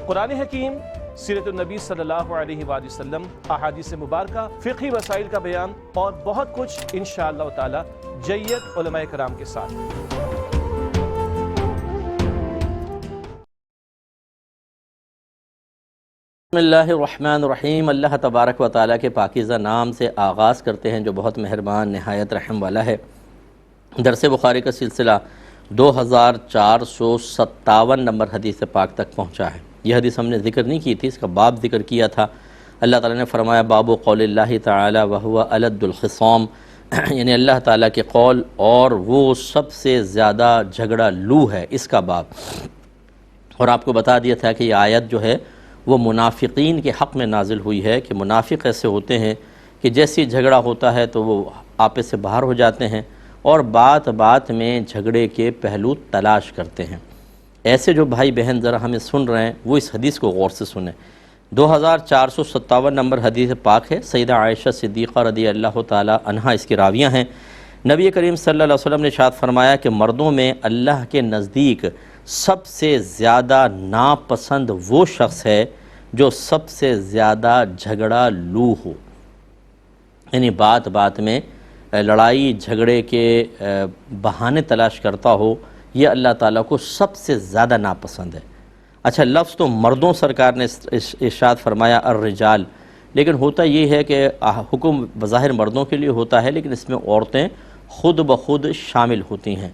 قرآن حکیم، سیرت النبی صلی اللہ علیہ وآلہ وسلم، احادیث مبارکہ، فقہی مسائل کا بیان اور بہت کچھ انشاءاللہ تعالی جید علماء کرام کے ساتھ۔ بسم اللہ الرحمن الرحیم۔ اللہ تبارک و تعالیٰ کے پاکیزہ نام سے آغاز کرتے ہیں جو بہت مہربان نہایت رحم والا ہے۔ درس بخاری کا سلسلہ 2457 نمبر حدیث پاک تک پہنچا ہے۔ یہ حدیث ہم نے ذکر نہیں کی تھی، اس کا باب ذکر کیا تھا۔ اللہ تعالیٰ نے فرمایا باب قول اللہ تعالیٰ وہو الد الخصام، یعنی اللہ تعالیٰ کے قول اور وہ سب سے زیادہ جھگڑا لو ہے، اس کا باب۔ اور آپ کو بتا دیا تھا کہ یہ آیت جو ہے وہ منافقین کے حق میں نازل ہوئی ہے کہ منافق ایسے ہوتے ہیں کہ جیسی جھگڑا ہوتا ہے تو وہ آپے سے باہر ہو جاتے ہیں اور بات بات میں جھگڑے کے پہلو تلاش کرتے ہیں۔ ایسے جو بھائی بہن ذرا ہمیں سن رہے ہیں وہ اس حدیث کو غور سے سنیں۔ 2457 نمبر حدیث پاک ہے، سیدہ عائشہ صدیقہ رضی اللہ تعالی عنہا اس کی راویہ ہیں۔ نبی کریم صلی اللہ علیہ وسلم نے ارشاد فرمایا کہ مردوں میں اللہ کے نزدیک سب سے زیادہ ناپسند وہ شخص ہے جو سب سے زیادہ جھگڑا لو ہو، یعنی بات بات میں لڑائی جھگڑے کے بہانے تلاش کرتا ہو، یہ اللہ تعالیٰ کو سب سے زیادہ ناپسند ہے۔ اچھا، لفظ تو مردوں سرکار نے ارشاد فرمایا الرجال، لیکن ہوتا یہ ہے کہ حکم بظاہر مردوں کے لیے ہوتا ہے لیکن اس میں عورتیں خود بخود شامل ہوتی ہیں۔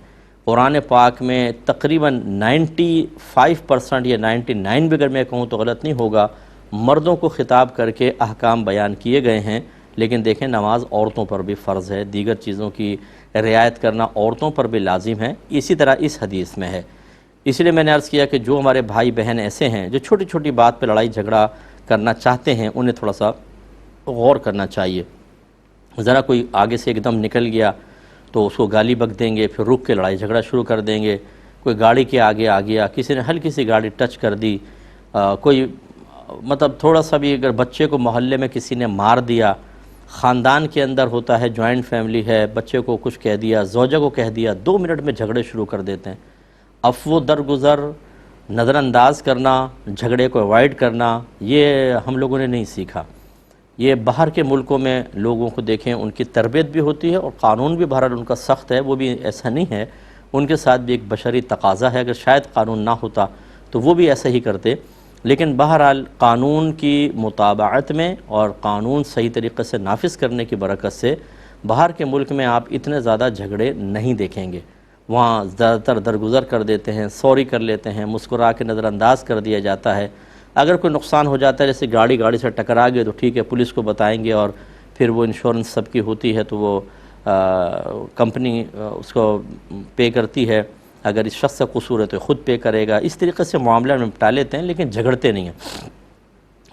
قرآن پاک میں تقریباً 95% یا 99 بھی اگر میں کہوں تو غلط نہیں ہوگا، مردوں کو خطاب کر کے احکام بیان کیے گئے ہیں، لیکن دیکھیں نماز عورتوں پر بھی فرض ہے، دیگر چیزوں کی رعایت کرنا عورتوں پر بھی لازم ہے، اسی طرح اس حدیث میں ہے۔ اس لیے میں نے عرض کیا کہ جو ہمارے بھائی بہن ایسے ہیں جو چھوٹی چھوٹی بات پہ لڑائی جھگڑا کرنا چاہتے ہیں انہیں تھوڑا سا غور کرنا چاہیے۔ ذرا کوئی آگے سے ایک دم نکل گیا تو اس کو گالی بک دیں گے، پھر رک کے لڑائی جھگڑا شروع کر دیں گے۔ کوئی گاڑی کے آگے آ گیا، کسی نے ہلکی سی گاڑی ٹچ کر دی، کوئی مطلب تھوڑا سا بھی اگر بچے کو محلے میں کسی نے مار دیا، خاندان کے اندر ہوتا ہے، جوائنٹ فیملی ہے، بچے کو کچھ کہہ دیا، زوجہ کو کہہ دیا، 2 منٹ میں جھگڑے شروع کر دیتے ہیں۔ عفو درگزر، نظر انداز کرنا، جھگڑے کو اوائڈ کرنا، یہ ہم لوگوں نے نہیں سیکھا۔ یہ باہر کے ملکوں میں لوگوں کو دیکھیں، ان کی تربیت بھی ہوتی ہے اور قانون بھی بہرحال ان کا سخت ہے، وہ بھی ایسا نہیں ہے، ان کے ساتھ بھی ایک بشری تقاضا ہے، اگر شاید قانون نہ ہوتا تو وہ بھی ایسا ہی کرتے، لیکن بہرحال قانون کی مطابقت میں اور قانون صحیح طریقے سے نافذ کرنے کی برکت سے باہر کے ملک میں آپ اتنے زیادہ جھگڑے نہیں دیکھیں گے۔ وہاں زیادہ تر درگزر کر دیتے ہیں، سوری کر لیتے ہیں، مسکرا کے نظر انداز کر دیا جاتا ہے۔ اگر کوئی نقصان ہو جاتا ہے جیسے گاڑی سے ٹکرا گئے تو ٹھیک ہے، پولیس کو بتائیں گے اور پھر وہ انشورنس سب کی ہوتی ہے تو وہ کمپنی اس کو پے کرتی ہے، اگر اس شخص کا قصور ہے تو خود پے کرے گا۔ اس طریقے سے معاملہ نپٹا لیتے ہیں لیکن جھگڑتے نہیں ہیں۔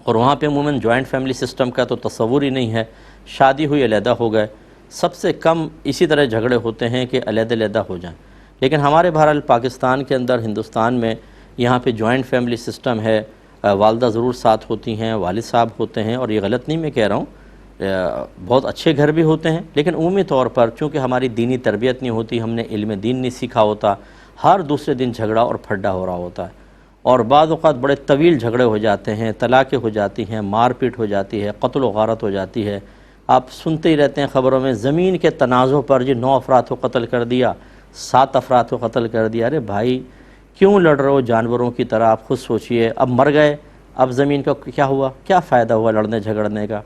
اور وہاں پہ عموماً جوائنٹ فیملی سسٹم کا تو تصور ہی نہیں ہے، شادی ہوئی علیحدہ ہو گئے، سب سے کم اسی طرح جھگڑے ہوتے ہیں کہ علیحدہ علیحدہ ہو جائیں۔ لیکن ہمارے بہرحال پاکستان کے اندر، ہندوستان میں یہاں پہ جوائنٹ فیملی سسٹم ہے، والدہ ضرور ساتھ ہوتی ہیں، والد صاحب ہوتے ہیں، اور یہ غلط نہیں میں کہہ رہا ہوں، بہت اچھے گھر بھی ہوتے ہیں، لیکن عمومی طور پر چونکہ ہماری دینی تربیت نہیں ہوتی، ہم نے علم دین نہیں سیکھا ہوتا، ہر دوسرے دن جھگڑا اور پھڈا ہو رہا ہوتا ہے، اور بعض اوقات بڑے طویل جھگڑے ہو جاتے ہیں، طلاقیں ہو جاتی ہیں، مار پیٹ ہو جاتی ہے، قتل و غارت ہو جاتی ہے۔ آپ سنتے ہی رہتے ہیں خبروں میں، زمین کے تنازع پر جی 9 افراد کو قتل کر دیا، 7 افراد کو قتل کر دیا۔ ارے بھائی کیوں لڑ رہے ہو جانوروں کی طرح؟ آپ خود سوچئے، اب مر گئے، اب زمین کا کیا ہوا؟ کیا فائدہ ہوا لڑنے جھگڑنے کا؟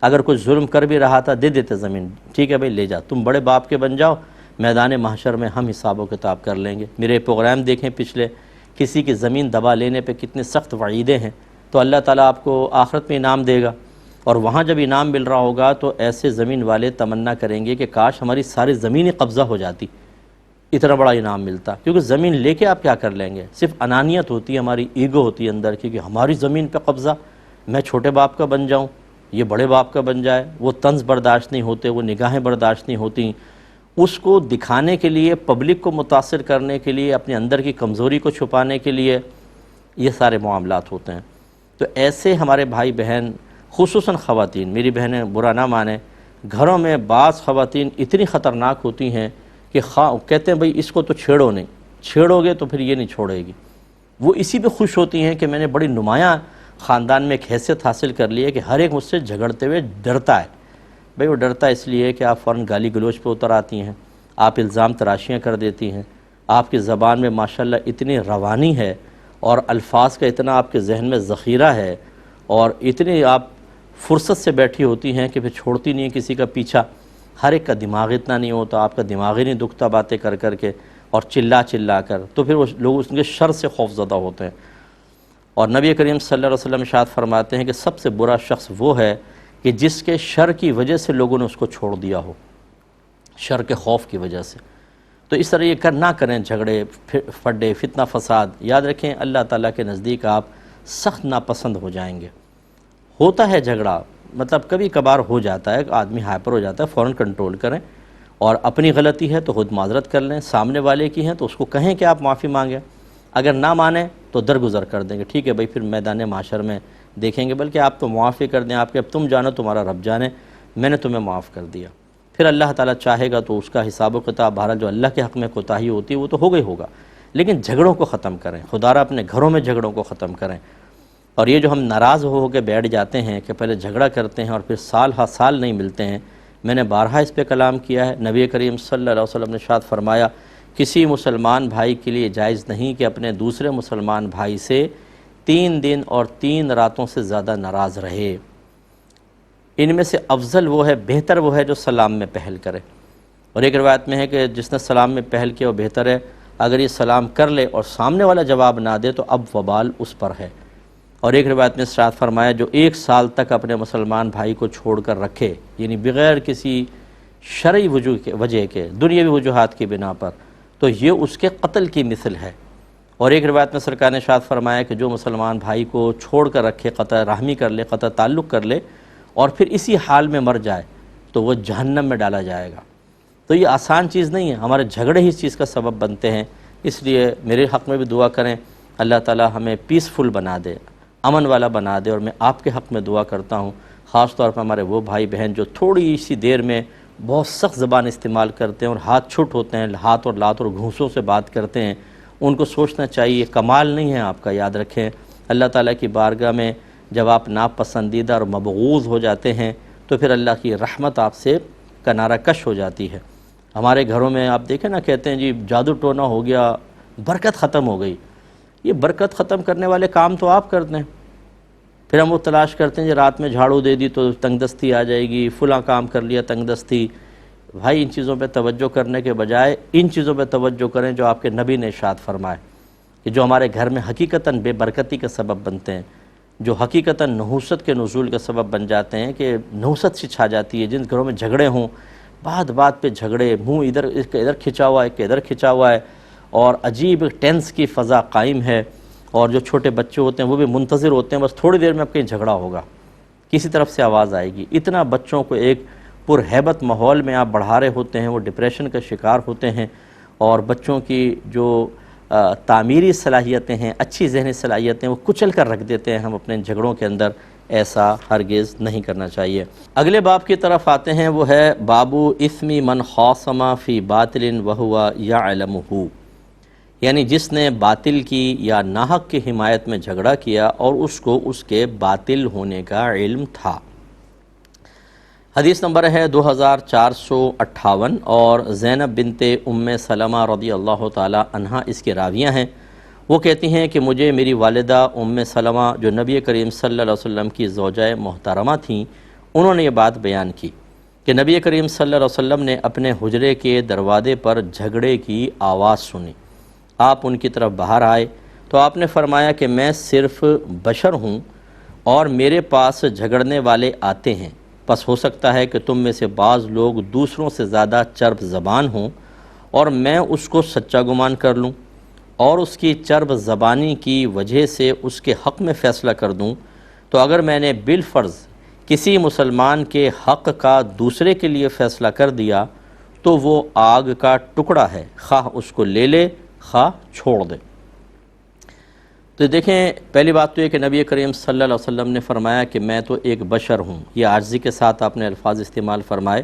اگر کوئی ظلم کر بھی رہا تھا دے دیتے زمین، ٹھیک ہے بھائی لے جا، تم بڑے باپ کے بن جاؤ، میدان محشر میں ہم حساب و کتاب کر لیں گے۔ میرے پروگرام دیکھیں پچھلے، کسی کی زمین دبا لینے پہ کتنے سخت وعیدیں ہیں، تو اللہ تعالیٰ آپ کو آخرت میں انعام دے گا، اور وہاں جب انعام مل رہا ہوگا تو ایسے زمین والے تمنا کریں گے کہ کاش ہماری ساری زمینی قبضہ ہو جاتی، اتنا بڑا انعام ملتا، کیونکہ زمین لے کے آپ کیا کر لیں گے؟ صرف انانیت ہوتی ہے، ہماری ایگو ہوتی ہے اندر کی کہ ہماری زمین پہ قبضہ، میں چھوٹے باپ کا بن جاؤں، یہ بڑے باپ کا بن جائے۔ وہ طنز برداشت نہیں ہوتے، وہ نگاہیں برداشت نہیں ہوتی، اس کو دکھانے کے لیے، پبلک کو متاثر کرنے کے لیے، اپنے اندر کی کمزوری کو چھپانے کے لیے یہ سارے معاملات ہوتے ہیں۔ تو ایسے ہمارے بھائی بہن، خصوصاً خواتین، میری بہنیں برا نہ مانیں، گھروں میں بعض خواتین اتنی خطرناک ہوتی ہیں کہ کہتے ہیں بھئی اس کو تو چھیڑو نہیں، چھیڑو گے تو پھر یہ نہیں چھوڑے گی، وہ اسی پہ خوش ہوتی ہیں کہ میں نے بڑی نمایاں خاندان میں ایک حیثیت حاصل کر لی ہے کہ ہر ایک مجھ سے جھگڑتے ہوئے ڈرتا ہے۔ بھئی وہ ڈرتا اس لیے کہ آپ فوراً گالی گلوچ پہ اتر آتی ہیں، آپ الزام تراشیاں کر دیتی ہیں، آپ کی زبان میں ماشاءاللہ اتنی روانی ہے اور الفاظ کا اتنا آپ کے ذہن میں ذخیرہ ہے، اور اتنی آپ فرصت سے بیٹھی ہوتی ہیں کہ پھر چھوڑتی نہیں ہیں کسی کا پیچھا۔ ہر ایک کا دماغ اتنا نہیں ہوتا، آپ کا دماغ ہی نہیں دکھتا باتیں کر کر کے اور چلا چلا کر، تو پھر وہ لوگ اس کے شر سے خوف زدہ ہوتے ہیں۔ اور نبی کریم صلی اللہ علیہ وسلم ارشاد فرماتے ہیں کہ سب سے برا شخص وہ ہے کہ جس کے شر کی وجہ سے لوگوں نے اس کو چھوڑ دیا ہو، شر کے خوف کی وجہ سے۔ تو اس طرح یہ نہ کریں، جھگڑے فڈے فتنہ فساد۔ یاد رکھیں اللہ تعالیٰ کے نزدیک آپ سخت ناپسند ہو جائیں گے۔ ہوتا ہے جھگڑا، مطلب کبھی کبھار ہو جاتا ہے، آدمی ہائپر ہو جاتا ہے، فوراً کنٹرول کریں، اور اپنی غلطی ہے تو خود معذرت کر لیں، سامنے والے کی ہیں تو اس کو کہیں کہ آپ معافی مانگیں، اگر نہ مانیں تو درگزر کر دیں گے، ٹھیک ہے بھائی پھر میدان معاشر میں دیکھیں گے، بلکہ آپ تو معافی کر دیں، آپ کہ اب تم جانو تمہارا رب جانے، میں نے تمہیں معاف کر دیا۔ پھر اللہ تعالیٰ چاہے گا تو اس کا حساب و کتاب، بہرحال جو اللہ کے حق میں کوتاہی ہوتی ہے وہ تو ہوگا ہی ہوگا، لیکن جھگڑوں کو ختم کریں، خدارا اپنے گھروں میں جھگڑوں کو ختم کریں۔ اور یہ جو ہم ناراض ہو کے بیٹھ جاتے ہیں کہ پہلے جھگڑا کرتے ہیں اور پھر سال ہر سال نہیں ملتے ہیں، میں نے بارہا اس پہ کلام کیا ہے۔ نبی کریم صلی اللہ علیہ وسلم نے ارشاد فرمایا کسی مسلمان بھائی کے لیے جائز نہیں کہ اپنے دوسرے مسلمان بھائی سے 3 دن اور 3 راتوں سے زیادہ ناراض رہے۔ ان میں سے افضل وہ ہے، بہتر وہ ہے جو سلام میں پہل کرے، اور ایک روایت میں ہے کہ جس نے سلام میں پہل کیا وہ بہتر ہے، اگر یہ سلام کر لے اور سامنے والا جواب نہ دے تو اب وبال اس پر ہے۔ اور ایک روایت میں ارشاد فرمایا جو 1 سال تک اپنے مسلمان بھائی کو چھوڑ کر رکھے، یعنی بغیر کسی شرعی وجہ کے، دنیاوی وجوہات کی بنا پر، تو یہ اس کے قتل کی مثل ہے۔ اور ایک روایت میں سرکار نے ارشاد فرمایا کہ جو مسلمان بھائی کو چھوڑ کر رکھے، قطع رحمی کر لے، قطع تعلق کر لے، اور پھر اسی حال میں مر جائے تو وہ جہنم میں ڈالا جائے گا۔ تو یہ آسان چیز نہیں ہے، ہمارے جھگڑے ہی اس چیز کا سبب بنتے ہیں۔ اس لیے میرے حق میں بھی دعا کریں، اللہ تعالی ہمیں پیسفل بنا دے، امن والا بنا دے۔ اور میں آپ کے حق میں دعا کرتا ہوں، خاص طور پر ہمارے وہ بھائی بہن جو تھوڑی سی دیر میں بہت سخت زبان استعمال کرتے ہیں اور ہاتھ چھٹ ہوتے ہیں، ہاتھ اور لات اور گھونسوں سے بات کرتے ہیں، ان کو سوچنا چاہیے کمال نہیں ہے آپ کا۔ یاد رکھیں اللہ تعالیٰ کی بارگاہ میں جب آپ ناپسندیدہ اور مبغوض ہو جاتے ہیں تو پھر اللہ کی رحمت آپ سے کنارہ کش ہو جاتی ہے۔ ہمارے گھروں میں آپ دیکھیں نا، کہتے ہیں جی جادو ٹونا ہو گیا، برکت ختم ہو گئی۔ یہ برکت ختم کرنے والے کام تو آپ کرتے ہیں، پھر ہم وہ تلاش کرتے ہیں کہ رات میں جھاڑو دے دی تو تنگ دستی آ جائے گی، فلاں کام کر لیا تنگ دستی۔ بھائی ان چیزوں پہ توجہ کرنے کے بجائے ان چیزوں پہ توجہ کریں جو آپ کے نبی نے ارشاد فرمائے کہ جو ہمارے گھر میں حقیقتاً بے برکتی کا سبب بنتے ہیں، جو حقیقتاً نحوست کے نزول کا سبب بن جاتے ہیں کہ نحوست سی چھا جاتی ہے۔ جن گھروں میں جھگڑے ہوں، بات بات پہ جھگڑے، منہ ادھر کھنچا ہوا ہے کہ ادھر کھنچا ہوا ہے، اور عجیب ٹینس کی فضا قائم ہے، اور جو چھوٹے بچے ہوتے ہیں وہ بھی منتظر ہوتے ہیں بس تھوڑی دیر میں اب کہیں جھگڑا ہوگا، کسی طرف سے آواز آئے گی۔ اتنا بچوں کو ایک پرہیبت ماحول میں آپ بڑھا رہے ہوتے ہیں، وہ ڈپریشن کا شکار ہوتے ہیں، اور بچوں کی جو تعمیری صلاحیتیں ہیں، اچھی ذہنی صلاحیتیں، وہ کچل کر رکھ دیتے ہیں ہم اپنے جھگڑوں کے اندر۔ ایسا ہرگز نہیں کرنا چاہیے۔ اگلے باب کی طرف آتے ہیں، وہ ہے بابو اثم من خاصم فی باطل وہو یعلمہ، یعنی جس نے باطل کی یا ناحق کی حمایت میں جھگڑا کیا اور اس کو اس کے باطل ہونے کا علم تھا۔ حدیث نمبر ہے 2458، اور زینب بنت ام سلمہ رضی اللہ تعالی عنہا اس کے راویہ ہیں۔ وہ کہتی ہیں کہ مجھے میری والدہ ام سلمہ جو نبی کریم صلی اللہ علیہ وسلم کی زوجہ محترمہ تھیں، انہوں نے یہ بات بیان کی کہ نبی کریم صلی اللہ علیہ وسلم نے اپنے حجرے کے دروازے پر جھگڑے کی آواز سنی۔ آپ ان کی طرف باہر آئے تو آپ نے فرمایا کہ میں صرف بشر ہوں اور میرے پاس جھگڑنے والے آتے ہیں، پس ہو سکتا ہے کہ تم میں سے بعض لوگ دوسروں سے زیادہ چرب زبان ہوں اور میں اس کو سچا گمان کر لوں اور اس کی چرب زبانی کی وجہ سے اس کے حق میں فیصلہ کر دوں، تو اگر میں نے بالفرض کسی مسلمان کے حق کا دوسرے کے لیے فیصلہ کر دیا تو وہ آگ کا ٹکڑا ہے، خواہ اس کو لے لے خواہ چھوڑ دے۔ تو دیکھیں پہلی بات تو یہ کہ نبی کریم صلی اللہ علیہ وسلم نے فرمایا کہ میں تو ایک بشر ہوں، یہ عاجزی کے ساتھ آپ نے الفاظ استعمال فرمائے۔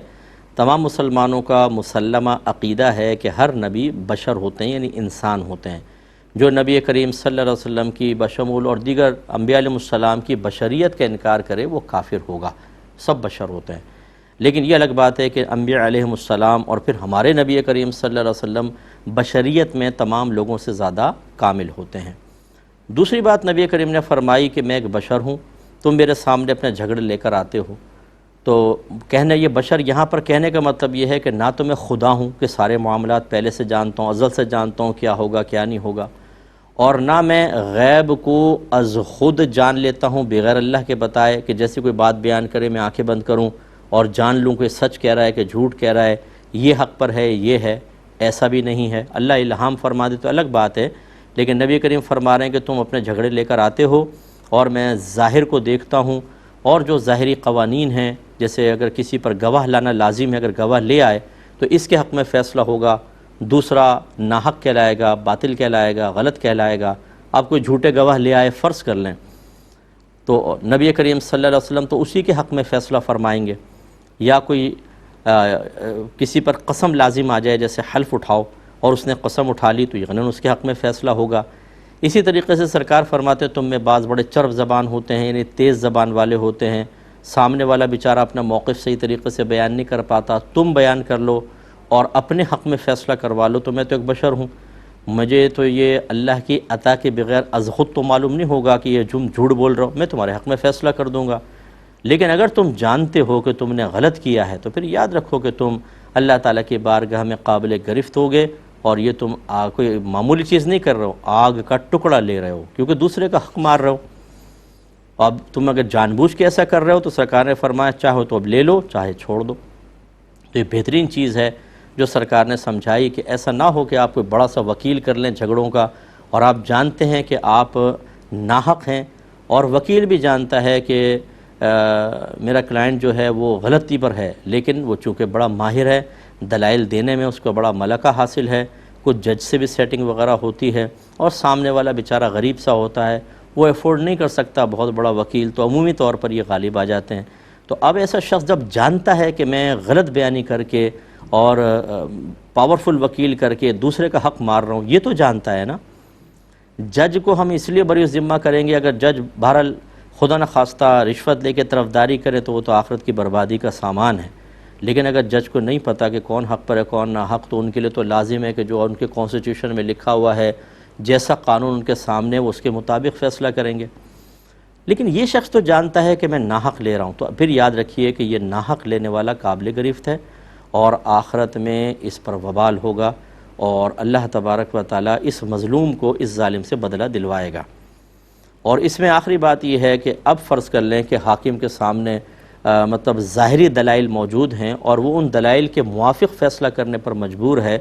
تمام مسلمانوں کا مسلمہ عقیدہ ہے کہ ہر نبی بشر ہوتے ہیں، یعنی انسان ہوتے ہیں، جو نبی کریم صلی اللہ علیہ وسلم کی بشمول اور دیگر انبیاء علیہ السلام کی بشریت کا انکار کرے وہ کافر ہوگا۔ سب بشر ہوتے ہیں، لیکن یہ الگ بات ہے کہ انبیاء علیہ السلام اور پھر ہمارے نبی کریم صلی اللہ علیہ وسلم بشریت میں تمام لوگوں سے زیادہ کامل ہوتے ہیں۔ دوسری بات نبی کریم نے فرمائی کہ میں ایک بشر ہوں، تم میرے سامنے اپنے جھگڑے لے کر آتے ہو، تو کہنا یہ بشر یہاں پر کہنے کا مطلب یہ ہے کہ نہ تو میں خدا ہوں کہ سارے معاملات پہلے سے جانتا ہوں، ازل سے جانتا ہوں کیا ہوگا کیا نہیں ہوگا، اور نہ میں غیب کو از خود جان لیتا ہوں بغیر اللہ کے بتائے، کہ جیسے کوئی بات بیان کرے میں آنکھیں بند کروں اور جان لوں کہ سچ کہہ رہا ہے کہ جھوٹ کہہ رہا ہے، یہ حق پر ہے یہ ہے، ایسا بھی نہیں ہے۔ اللہ الہام فرما دے تو الگ بات ہے، لیکن نبی کریم فرما رہے ہیں کہ تم اپنے جھگڑے لے کر آتے ہو اور میں ظاہر کو دیکھتا ہوں، اور جو ظاہری قوانین ہیں جیسے اگر کسی پر گواہ لانا لازم ہے، اگر گواہ لے آئے تو اس کے حق میں فیصلہ ہوگا، دوسرا ناحق کہلائے گا، باطل کہلائے گا، غلط کہلائے گا۔ آپ کوئی جھوٹے گواہ لے آئے فرض کر لیں تو نبی کریم صلی اللہ علیہ وسلم تو اسی کے حق میں فیصلہ فرمائیں گے، یا کوئی کسی پر قسم لازم آ جائے جیسے حلف اٹھاؤ اور اس نے قسم اٹھا لی تو یقیناً اس کے حق میں فیصلہ ہوگا۔ اسی طریقے سے سرکار فرماتے تم میں بعض بڑے چرب زبان ہوتے ہیں، یعنی تیز زبان والے ہوتے ہیں، سامنے والا بیچارہ اپنا موقف صحیح طریقے سے بیان نہیں کر پاتا، تم بیان کر لو اور اپنے حق میں فیصلہ کروا لو، تو میں تو ایک بشر ہوں، مجھے تو یہ اللہ کی عطا کے بغیر از خود تو معلوم نہیں ہوگا کہ یہ جھوٹ بول رہا ہوں، میں تمہارے حق میں فیصلہ کر دوں گا۔ لیکن اگر تم جانتے ہو کہ تم نے غلط کیا ہے تو پھر یاد رکھو کہ تم اللہ تعالیٰ کی بارگاہ میں قابل گرفت ہوگے، اور یہ تم کوئی معمولی چیز نہیں کر رہے ہو، آگ کا ٹکڑا لے رہے ہو کیونکہ دوسرے کا حق مار رہے ہو۔ اب تم اگر جان بوجھ کے ایسا کر رہے ہو تو سرکار نے فرمایا چاہو تو اب لے لو چاہے چھوڑ دو۔ تو یہ بہترین چیز ہے جو سرکار نے سمجھائی کہ ایسا نہ ہو کہ آپ کوئی بڑا سا وکیل کر لیں جھگڑوں کا، اور آپ جانتے ہیں کہ آپ ناحق ہیں، اور وکیل بھی جانتا ہے کہ میرا کلائنٹ جو ہے وہ غلطی پر ہے، لیکن وہ چونکہ بڑا ماہر ہے دلائل دینے میں، اس کو بڑا ملکہ حاصل ہے، کچھ جج سے بھی سیٹنگ وغیرہ ہوتی ہے، اور سامنے والا بیچارہ غریب سا ہوتا ہے، وہ ایفورڈ نہیں کر سکتا بہت بڑا وکیل، تو عمومی طور پر یہ غالب آ جاتے ہیں۔ تو اب ایسا شخص جب جانتا ہے کہ میں غلط بیانی کر کے اور پاورفل وکیل کر کے دوسرے کا حق مار رہا ہوں، یہ تو جانتا ہے نا۔ جج کو ہم اس لیے بری ذمہ کریں گے، اگر جج بہرحال خدا نخواستہ رشوت لے کے طرفداری کرے تو وہ تو آخرت کی بربادی کا سامان ہے، لیکن اگر جج کو نہیں پتہ کہ کون حق پر ہے کون نہ حق، تو ان کے لیے تو لازم ہے کہ جو ان کے کانسٹیٹیوشن میں لکھا ہوا ہے، جیسا قانون ان کے سامنے وہ اس کے مطابق فیصلہ کریں گے۔ لیکن یہ شخص تو جانتا ہے کہ میں ناحق لے رہا ہوں، تو پھر یاد رکھیے کہ یہ ناحق لینے والا قابل گرفت ہے، اور آخرت میں اس پر وبال ہوگا، اور اللہ تبارک و تعالیٰ اس مظلوم کو اس ظالم سے بدلہ دلوائے گا۔ اور اس میں آخری بات یہ ہے کہ اب فرض کر لیں کہ حاکم کے سامنے مطلب ظاہری دلائل موجود ہیں اور وہ ان دلائل کے موافق فیصلہ کرنے پر مجبور ہے،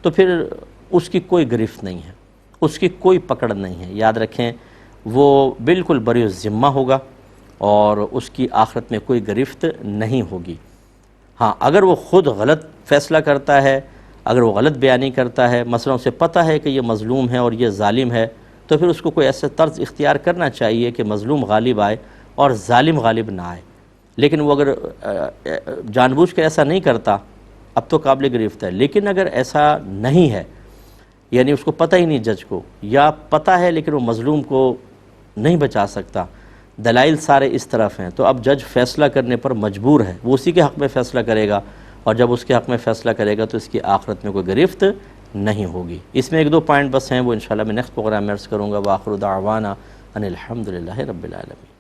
تو پھر اس کی کوئی گرفت نہیں ہے، اس کی کوئی پکڑ نہیں ہے۔ یاد رکھیں وہ بالکل بری الذمہ ہوگا اور اس کی آخرت میں کوئی گرفت نہیں ہوگی۔ ہاں اگر وہ خود غلط فیصلہ کرتا ہے، اگر وہ غلط بیانی کرتا ہے، مثلا اسے پتہ ہے کہ یہ مظلوم ہے اور یہ ظالم ہے، تو پھر اس کو کوئی ایسا طرز اختیار کرنا چاہیے کہ مظلوم غالب آئے اور ظالم غالب نہ آئے۔ لیکن وہ اگر جان بوجھ کے ایسا نہیں کرتا اب تو قابل گرفت ہے، لیکن اگر ایسا نہیں ہے، یعنی اس کو پتہ ہی نہیں جج کو، یا پتہ ہے لیکن وہ مظلوم کو نہیں بچا سکتا، دلائل سارے اس طرف ہیں، تو اب جج فیصلہ کرنے پر مجبور ہے، وہ اسی کے حق میں فیصلہ کرے گا، اور جب اس کے حق میں فیصلہ کرے گا تو اس کی آخرت میں کوئی گرفت نہیں ہوگی۔ اس میں ایک دو پوائنٹ بس ہیں، وہ انشاءاللہ میں نیکسٹ پروگرام میں عرض کروں گا۔ وآخر دعوانا ان الحمدللہ رب العالمین۔